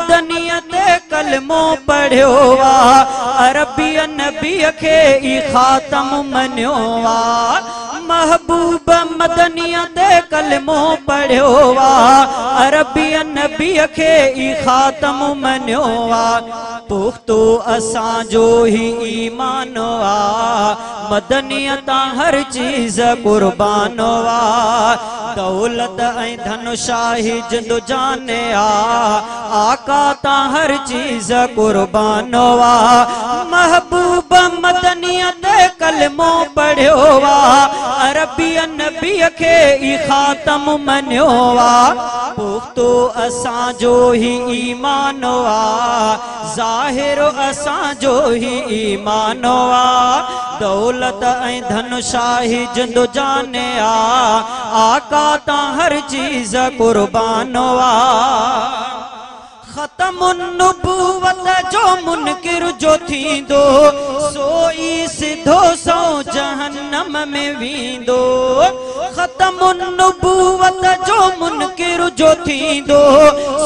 मदनियत कलमो पढ़ियो वा अरबी नबी खे ई खातम मनियो वा महबूब मदनियत कलमो पढ़ियो वा अरबी नबी खे ई खातम मनियो वा पुख्तो असांजो ही ईमान वा मदनियत हर चीज कुर्बान वा दौलत ऐं धन शाही जिंदु जाने आका ता हर चीज कुर्बान वा महबूब मदनियत कलमो पढ़ियो वा अरबी नबी खे ई खातम मनियो वा पुख्तो असांजो ही ईमान वा ज़ाहिर असांजो ही ईमान वा दौलत ऐं धन शाही जिंदु जाने आका ता हर चीज कुर्बान वा खत्मुन नुबुवत जो मुनकिर जो थींदो सोई सिधो सौ जहन्नम में वींदो खत्मुन नुबुवत जो मुनकिर जो थींदो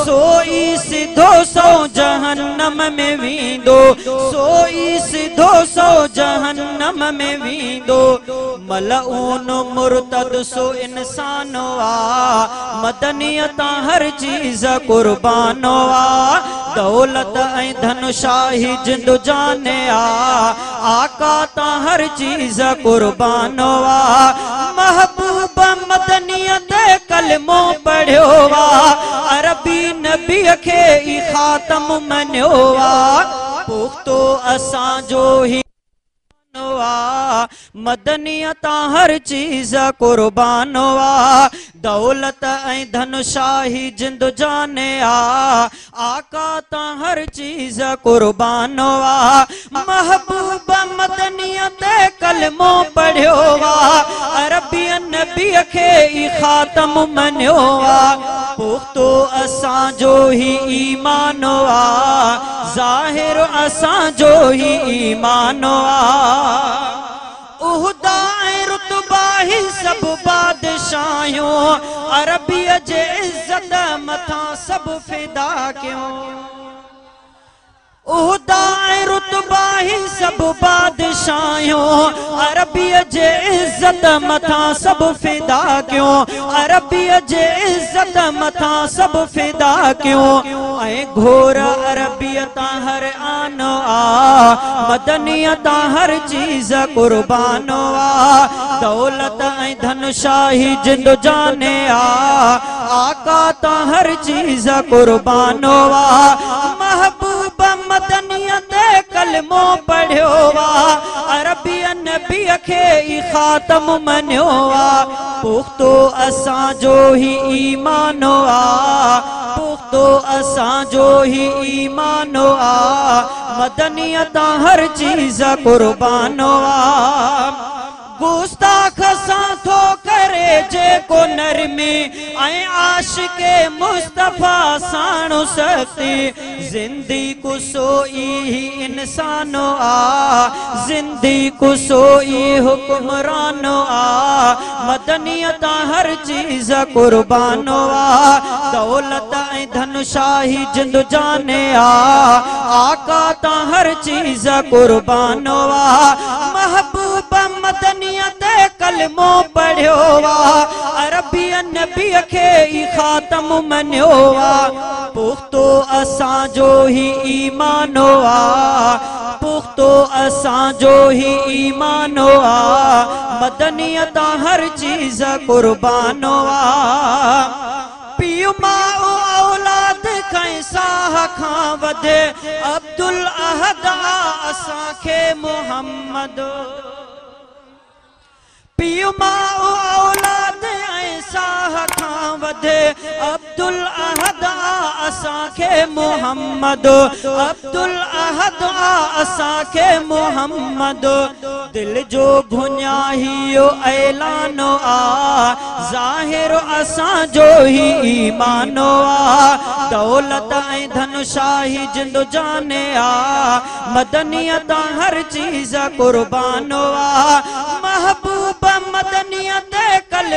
सोई सिधो सौ जहन्नम में वींदो सोई सिधो सौ जहन्नम में वींदो मलऊन मुर्तद सो इंसान वा मदनियत हर चीज कुर्बान वा दौलत ऐं धन शाही जिंदु जाने आका ता हर चीज कुर्बान वा महबूब मदनियत कलमो पढ़ियो वा अरबी नबी खे ई खातम मनियो वा पुख्तो असांजो ही मदनियत हर चीज कुर्बान वा दौलत ऐं धन शाही जिंदु जाने आका ता हर चीज कुर्बान वा महबूब मदनियत कलमो पढ़ियो वा अरबी नबी खे ई खातम मनियो वा पुख्तो असांजो ही ईमान वा ज़ाहिर असांजो ही ईमान वा उहदा रुतबा ही सब बादशाहियों अरबी जे इज्जत मथा सब फिदा क्यों उहदा रुतबा ही सब बादशाहियों अरबी जे इज्जत मथा सब फिदा क्यों अरबी जे इज्जत मथा सब फिदा क्यों ऐ घोर अरबियत हर आन मदनियत हर चीज कुर्बान वा दौलत ऐं धन शाही जिंदु जाने आका ता हर चीज कुर्बान वा महबूब मदनियत कलमो पढ़ियो वा अरबी नबी खे ई खातम मनियो वा पुख्तो असांजो ही ईमान वा पुख्तो असांजो ही ईमान वा मदनियत हर चीज कुर्बान वा गुस्ताख सां थो करे जेको नरमी ऐं आशिके मुस्तफा साणो सती जिंदी को सोई ही इंसान जिंदी को सोई हुक्मरान मदनियत हर चीज कुर्बान वा दौलत ऐं धन शाही जिंदु जाने आका ता हर चीज कुर्बान वा महबूब मदनियत कलमो पढ़ियो वा अरबी नबी खे ई खातम मनियो वा पुख्तो असांजो ही ईमान वा पुख्तो असांजो ही ईमान वा मदनियत हर चीज कुर्बान वा पियो माओ औलाद खां साह खां वधे अब्दुल अहद असांखे मोहम्मद पियो माओ औलाद ऐं साह खां वधे अब्दुल अहद असांखे मोहम्मद अब्दुल अहद असांखे मोहम्मद दिल जो भुञाहियो ऐलान ज़ाहिर असांजो ही ईमान दौलत ऐं धन शाही जिंदु जाने मदनियत हर चीज कुर्बान महबूब मदनियत कल